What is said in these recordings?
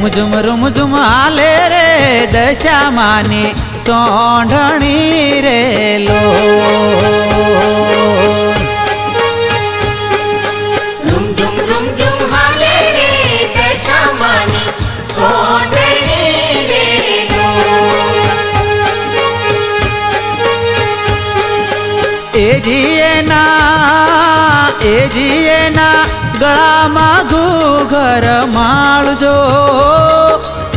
room ઝુમ હાલે રે દશામાની સોંઢણી રે લો રૂમ ઝુમ હાલે રે દશામાની સોંઢણી રે લો એજીએના ગળામાં ઘૂઘર માળજો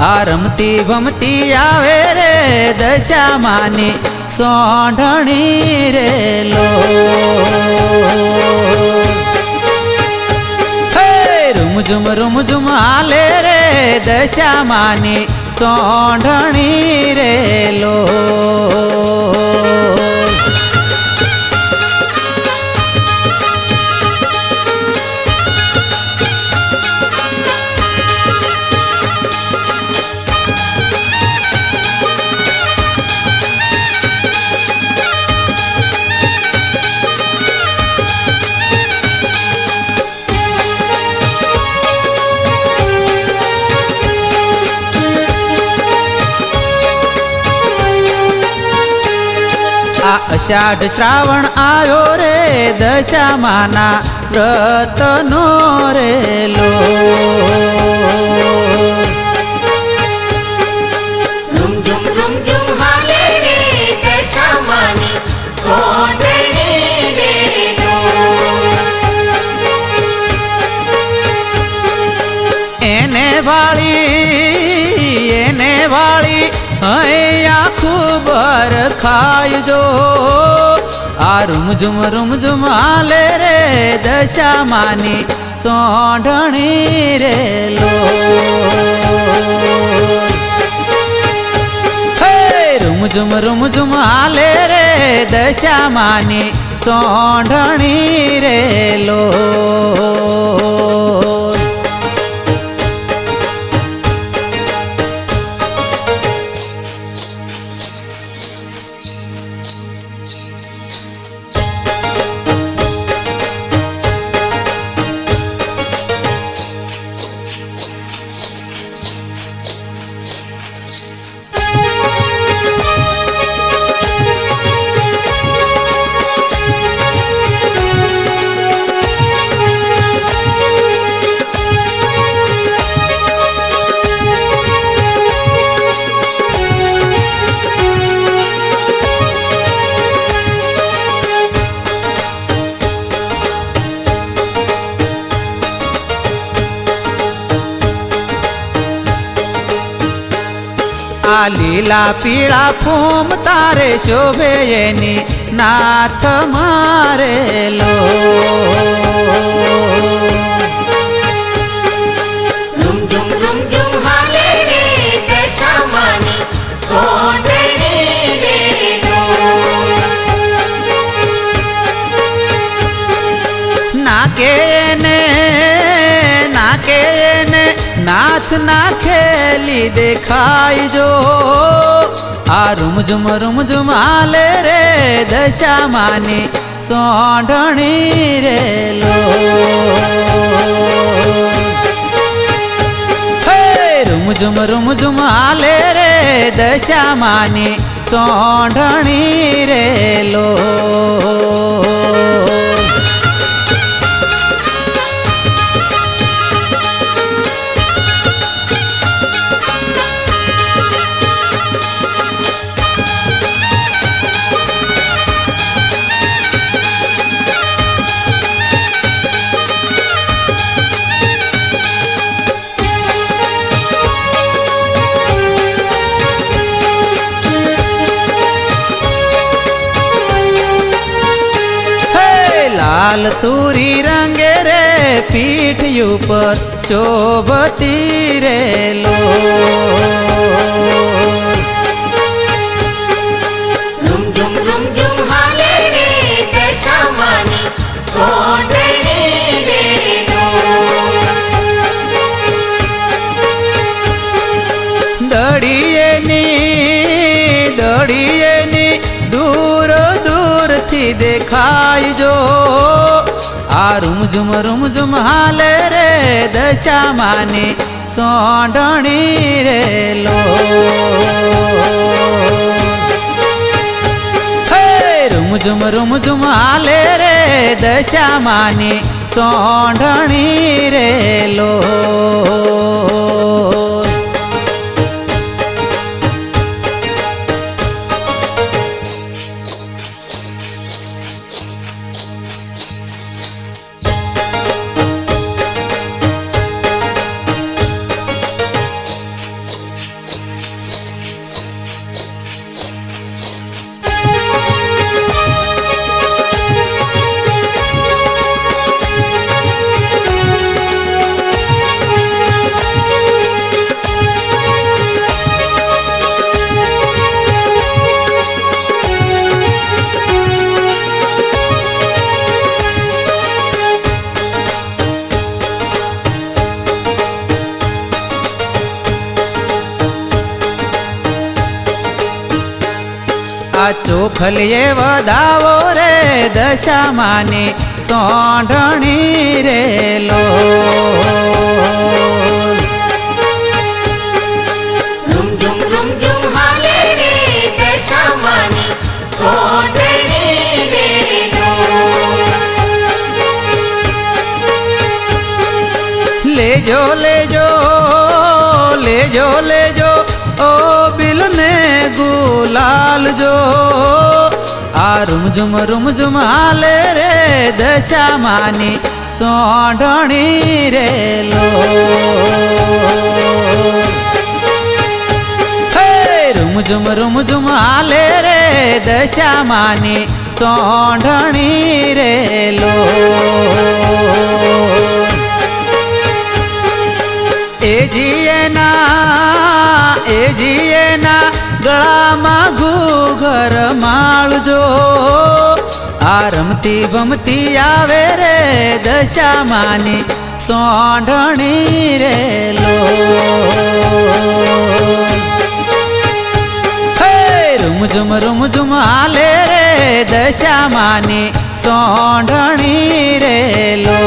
આ રમતી ભમતી આવે રે દશામાની સોંઢણી રે લો રૂમ ઝુમ હાલે રે દશામાની સોંઢણી રે લો અષાઢ શ્રાવણ આવ્યો રે દશામાના વ્રતનો રે લો રૂમ ઝુમ હાલે રે દશામાની સોંઢણી રે લો એને વાળી અહીંયા ખૂબ ખાયજો આ રૂમ ઝુમ હાલે રે દશામાની સોંઢણી રે લો રૂમ ઝુમ હાલે રે દશામાની સોંઢણી રે લો આ લીલા પીળા ફૂમ તારે શોભે એની નાથ મારે લો રૂમ ઝુમ હાલે રે દશામાની સોંઢણી રે લો નાકે નાથ નાખેલી દેખાયજો આ રૂમ ઝુમ હાલે રે દશામાની સોંઢણી રે લો રૂમ ઝુમ હાલે રે દશામાની સોંઢણી રે લો લાલ તુરી રંગે રે પીઠ ઉપર શોભતી રે લો રૂમ ઝુમ હાલે રે દશામાની સોંઢણી રે લો દડીએની દૂર દૂરથી દેખાયજો આ રૂમ ઝુમ હાલે રે દશામાની સોંઢણી રે લો રૂમ ઝુમ હાલે રે દશામાની સોંઢણી રે લો આ ચોખલીએ વધાવો રે દશામાની સોંઢણી રે લો રૂમ ઝુમ હાલે રે દશામાની સોંઢણી રે લો લેજો લેજો લેજો લેજો ઓ બિલને ગુલાલ જો આ રૂમ ઝુમ હાલે રે દશામાની સોંઢણી રે લો રૂમ ઝુમ હાલે રે દશામાની સોંઢણી રે લો એ જીએના ગળામાં ઘૂઘર માળજો આ રમતી ભમતી આવે રે દશામાની સોંઢણી રે લો રૂમ ઝુમ હાલે રે દશામાની સોંઢણી રે લો